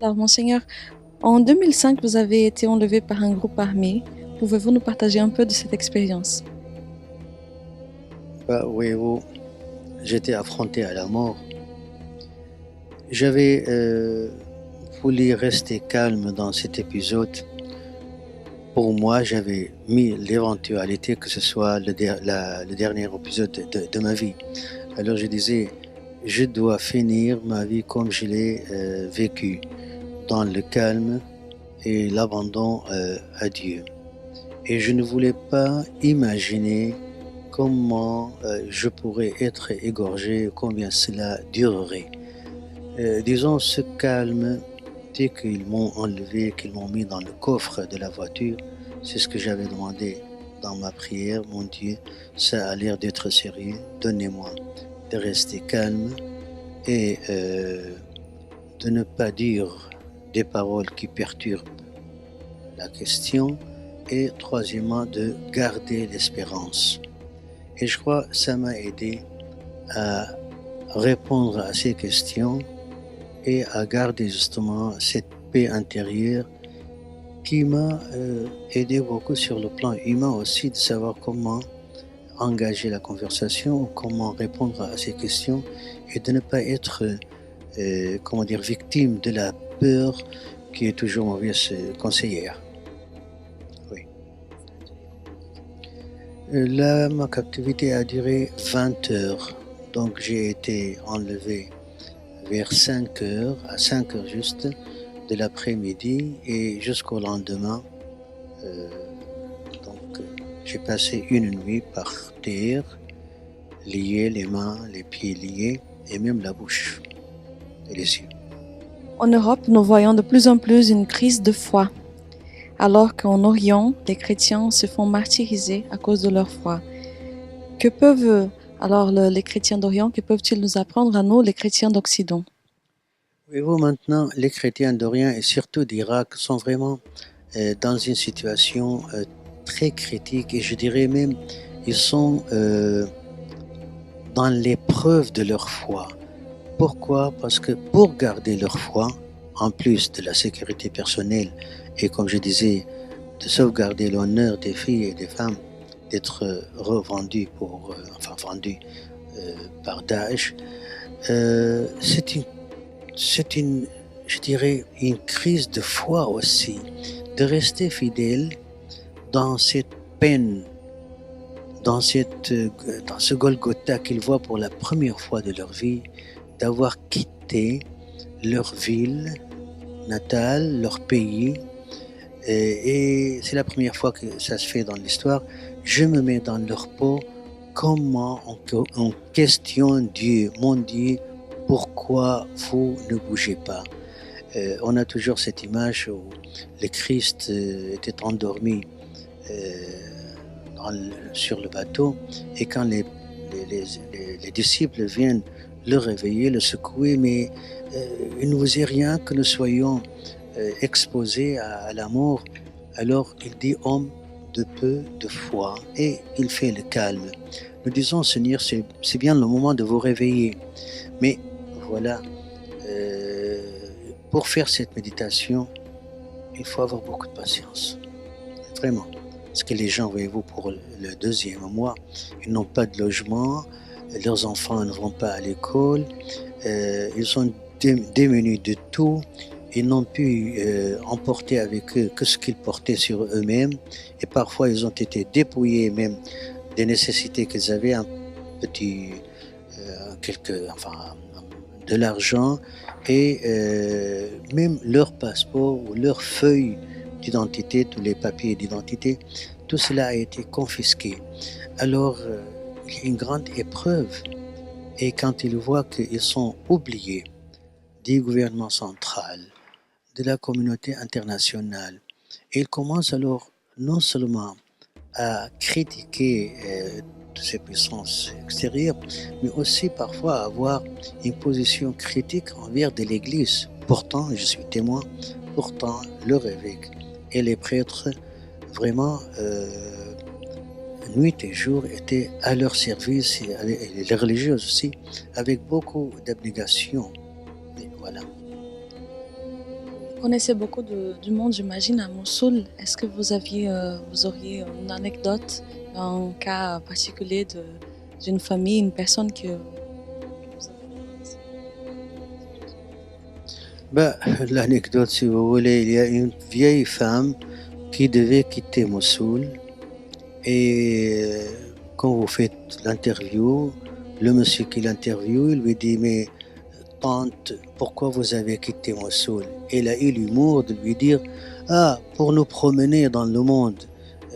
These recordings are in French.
Alors, monseigneur, en 2005, vous avez été enlevé par un groupe armé. Pouvez-vous nous partager un peu de cette expérience? Voyez-vous, j'étais affronté à la mort. J'avais voulu rester calme dans cet épisode. Pour moi, j'avais mis l'éventualité que ce soit le dernier épisode de ma vie. Alors je disais, je dois finir ma vie comme je l'ai vécue, dans le calme et l'abandon à Dieu. Et je ne voulais pas imaginer comment je pourrais être égorgé, combien cela durerait. Disons, ce calme, dès qu'ils m'ont enlevé, qu'ils m'ont mis dans le coffre de la voiture, c'est ce que j'avais demandé dans ma prière. Mon Dieu, ça a l'air d'être sérieux, donnez-moi de rester calme et de ne pas dire des paroles qui perturbent la question, et troisièmement, de garder l'espérance. Et je crois que ça m'a aidé à répondre à ces questions et à garder justement cette paix intérieure qui m'a aidé beaucoup sur le plan humain aussi, de savoir comment engager la conversation, comment répondre à ces questions et de ne pas être victime de la peur qui est toujours mauvaise conseillère. Oui. Là, ma captivité a duré 20 heures, donc j'ai été enlevé vers 5 heures, à 5 heures juste de l'après-midi et jusqu'au lendemain. J'ai passé une nuit par terre, lié les mains, les pieds liés et même la bouche et les yeux. En Europe, nous voyons de plus en plus une crise de foi, alors qu'en Orient, les chrétiens se font martyriser à cause de leur foi. Que peuvent les chrétiens d'Orient, que peuvent-ils nous apprendre à nous, les chrétiens d'Occident? Voyez-vous, maintenant, les chrétiens d'Orient et surtout d'Irak sont vraiment dans une situation très critique et je dirais même ils sont dans l'épreuve de leur foi. Pourquoi? Parce que pour garder leur foi, en plus de la sécurité personnelle et comme je disais, de sauvegarder l'honneur des filles et des femmes, d'être revendues vendues par Daesh, c'est une, je dirais, une crise de foi aussi, de rester fidèle dans cette peine, dans ce Golgotha qu'ils voient pour la première fois de leur vie, d'avoir quitté leur ville natale, leur pays, et c'est la première fois que ça se fait dans l'histoire. Je me mets dans leur peau, comment on questionne Dieu, mon Dieu, pourquoi vous ne bougez pas? On a toujours cette image où le Christ était endormi sur le bateau et quand les disciples viennent le réveiller, le secouer, mais il ne vous est rien que nous soyons exposés à la mort. Alors il dit homme de peu de foi et il fait le calme. Nous disons Seigneur, c'est bien le moment de vous réveiller, mais voilà, pour faire cette méditation, il faut avoir beaucoup de patience, vraiment. Parce que les gens, voyez-vous, pour le deuxième mois, ils n'ont pas de logement, leurs enfants ne vont pas à l'école, ils sont démunis de tout, ils n'ont pu emporter avec eux que ce qu'ils portaient sur eux-mêmes, et parfois ils ont été dépouillés même des nécessités qu'ils avaient, un petit, de l'argent, et même leur passeport ou leur feuille d'identité, tous les papiers d'identité, tout cela a été confisqué. Alors, il y a une grande épreuve. Et quand ils voient qu'ils sont oubliés du gouvernement central, de la communauté internationale, ils commencent alors non seulement à critiquer toutes ces puissances extérieures, mais aussi parfois à avoir une position critique envers de l'Église. Pourtant, je suis témoin, pourtant leur évêque et les prêtres vraiment nuit et jour étaient à leur service et les religieux aussi avec beaucoup d'abnégation. Et voilà. connaissez beaucoup du monde, j'imagine, à Mossoul. Est-ce que vous auriez une anecdote, un cas particulier d'une famille, une personne que vous avez connaissue? Ben, l'anecdote, si vous voulez, il y a une vieille femme qui devait quitter Mossoul et quand vous faites l'interview, le monsieur qui l'interviewe, il lui dit mais tante, pourquoi vous avez quitté Mossoul? Et il a eu l'humour de lui dire ah, pour nous promener dans le monde,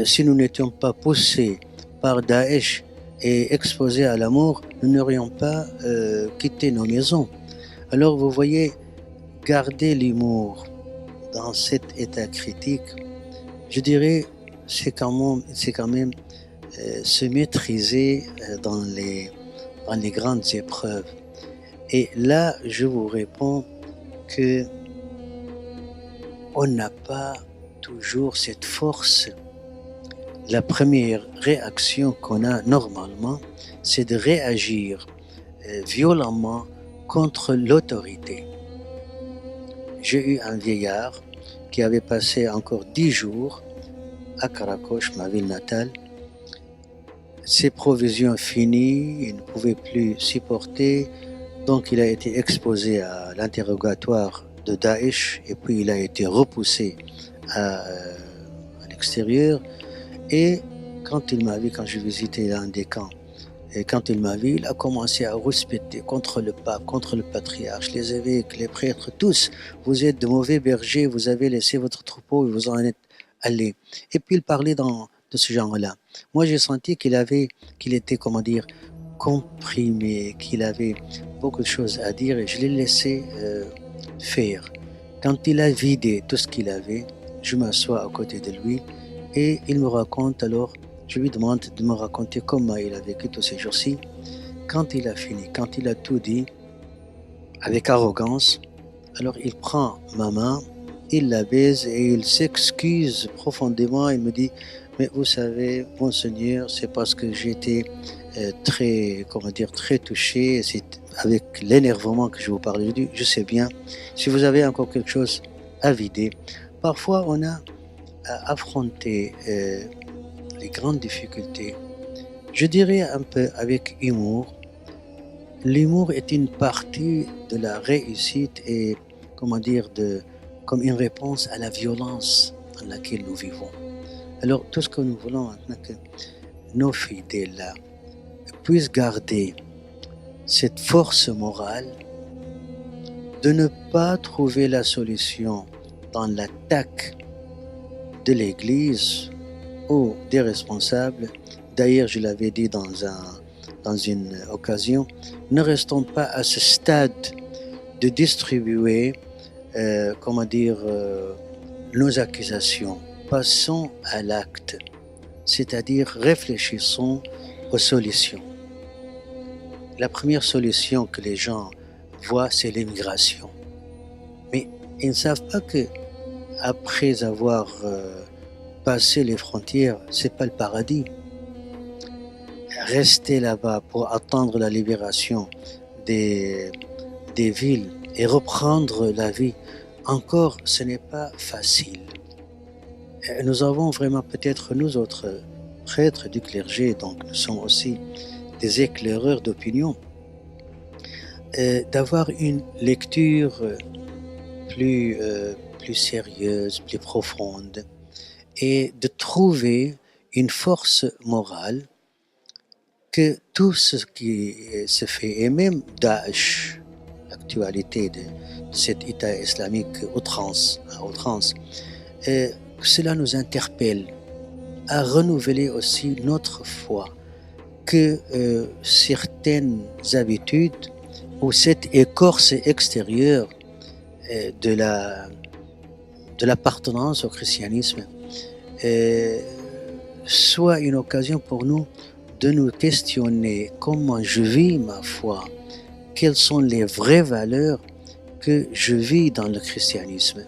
si nous n'étions pas poussés par Daesh et exposés à la mort, nous n'aurions pas quitté nos maisons. Alors vous voyez, garder l'humour dans cet état critique, je dirais, c'est quand même se maîtriser dans les grandes épreuves. Et là, je vous réponds que on n'a pas toujours cette force. La première réaction qu'on a normalement, c'est de réagir violemment contre l'autorité. J'ai eu un vieillard qui avait passé encore 10 jours à Karakosh, ma ville natale. Ses provisions finies, il ne pouvait plus supporter, donc il a été exposé à l'interrogatoire de Daesh et puis il a été repoussé à l'extérieur. Et quand il m'a vu, quand je visitais l'un des camps, et quand il m'a vu, il a commencé à rouspéter contre le pape, contre le patriarche, les évêques, les prêtres, tous. Vous êtes de mauvais bergers, vous avez laissé votre troupeau et vous en êtes allés. Et puis il parlait de ce genre-là. Moi, j'ai senti qu'il était, comment dire, comprimé, qu'il avait beaucoup de choses à dire et je l'ai laissé faire. Quand il a vidé tout ce qu'il avait, je m'assois à côté de lui et il me raconte alors, je lui demande de me raconter comment il a vécu tous ces jours-ci. Quand il a fini, quand il a tout dit, avec arrogance, alors il prend ma main, il la baise et il s'excuse profondément. Il me dit, mais vous savez, Monseigneur, c'est parce que j'étais très touché. C'est avec l'énervement que je vous parle. Je dis, je sais bien, si vous avez encore quelque chose à vider, parfois on a à affronter les grandes difficultés. Je dirais un peu avec humour. L'humour est une partie de la réussite et, comme une réponse à la violence dans laquelle nous vivons. Alors, tout ce que nous voulons maintenant, que nos fidèles-là puissent garder cette force morale de ne pas trouver la solution dans l'attaque de l'Église ou des responsables. D'ailleurs, je l'avais dit dans une occasion, ne restons pas à ce stade de distribuer, nos accusations. Passons à l'acte, c'est-à-dire réfléchissons aux solutions. La première solution que les gens voient, c'est l'immigration. Mais ils ne savent pas que après avoir passé les frontières, c'est pas le paradis. Rester là-bas pour attendre la libération des villes et reprendre la vie, encore, ce n'est pas facile. Nous avons vraiment peut-être, nous autres prêtres du clergé, donc nous sommes aussi des éclaireurs d'opinion, d'avoir une lecture plus sérieuse, plus profonde et de trouver une force morale que tout ce qui se fait, et même Daesh, l'actualité de cet État islamique à outrance, cela nous interpelle à renouveler aussi notre foi que certaines habitudes ou cette écorce extérieure de l'appartenance au christianisme soit une occasion pour nous de nous questionner comment je vis ma foi, quelles sont les vraies valeurs que je vis dans le christianisme,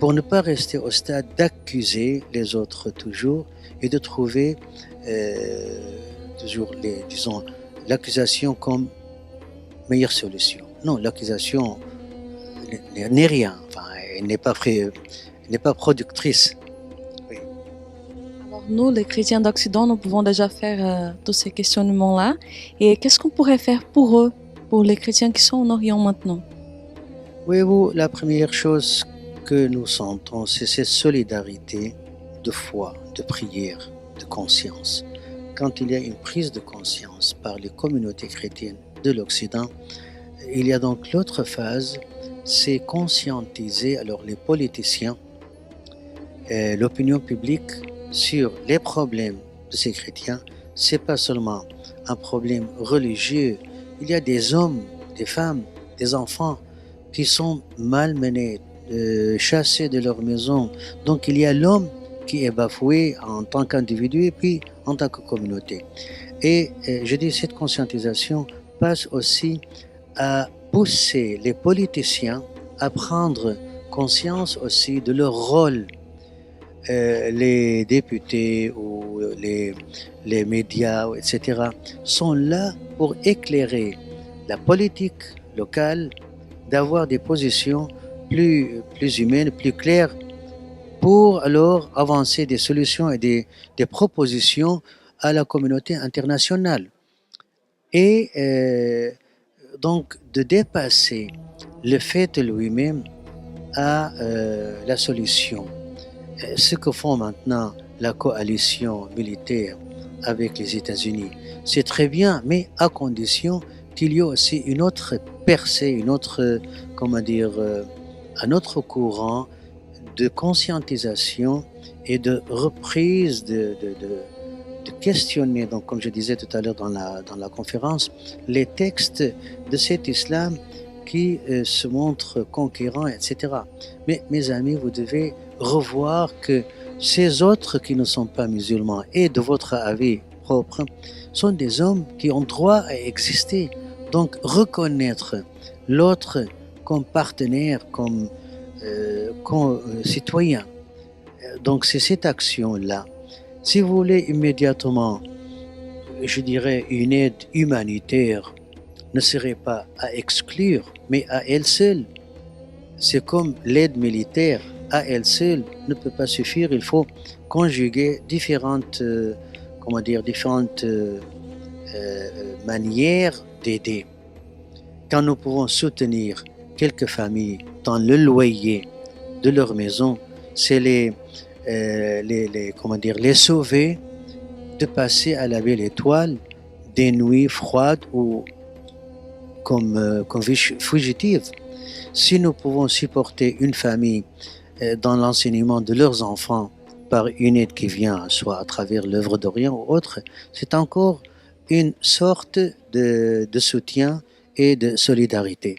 pour ne pas rester au stade d'accuser les autres toujours et de trouver toujours l'accusation comme meilleure solution. Non, l'accusation n'est rien. Enfin, elle n'est pas productrice. Oui. Alors nous, les chrétiens d'Occident, nous pouvons déjà faire tous ces questionnements-là. Et qu'est-ce qu'on pourrait faire pour eux, pour les chrétiens qui sont en Orient maintenant? Voyez-vous, la première chose que nous sentons, c'est cette solidarité de foi, de prière, de conscience. Quand il y a une prise de conscience par les communautés chrétiennes de l'Occident, il y a donc l'autre phase, c'est conscientiser alors les politiciens, l'opinion publique sur les problèmes de ces chrétiens. C'est pas seulement un problème religieux. Il y a des hommes, des femmes, des enfants qui sont malmenés, chassés de leur maison. Donc il y a l'homme qui est bafoué en tant qu'individu et puis en tant que communauté. Et je dis cette conscientisation passe aussi à pousser les politiciens à prendre conscience aussi de leur rôle. Les députés ou les médias, etc., sont là pour éclairer la politique locale, d'avoir des positions plus humaines, plus claires, pour alors avancer des solutions et des propositions à la communauté internationale. Et donc de dépasser le fait lui-même à la solution. Ce que font maintenant la coalition militaire avec les États-Unis, c'est très bien, mais à condition qu'il y ait aussi une autre percée, une autre, un autre courant de conscientisation et de reprise de questionner, donc comme je disais tout à l'heure dans la conférence, les textes de cet islam qui se montre conquérant, etc. Mais mes amis, vous devez revoir que ces autres qui ne sont pas musulmans et de votre avis propre sont des hommes qui ont droit à exister. Donc reconnaître l'autre comme partenaire, comme citoyen. Donc c'est cette action-là. Si vous voulez immédiatement, je dirais, une aide humanitaire ne serait pas à exclure, mais à elle seule. C'est comme l'aide militaire, à elle seule ne peut pas suffire. Il faut conjuguer différentes manières d'aider. Quand nous pouvons soutenir quelques familles dans le loyer de leur maison, c'est les sauver de passer à la belle étoile des nuits froides ou comme fugitives. Si nous pouvons supporter une famille dans l'enseignement de leurs enfants par une aide qui vient, soit à travers l'œuvre d'Orient ou autre, c'est encore une sorte de soutien et de solidarité.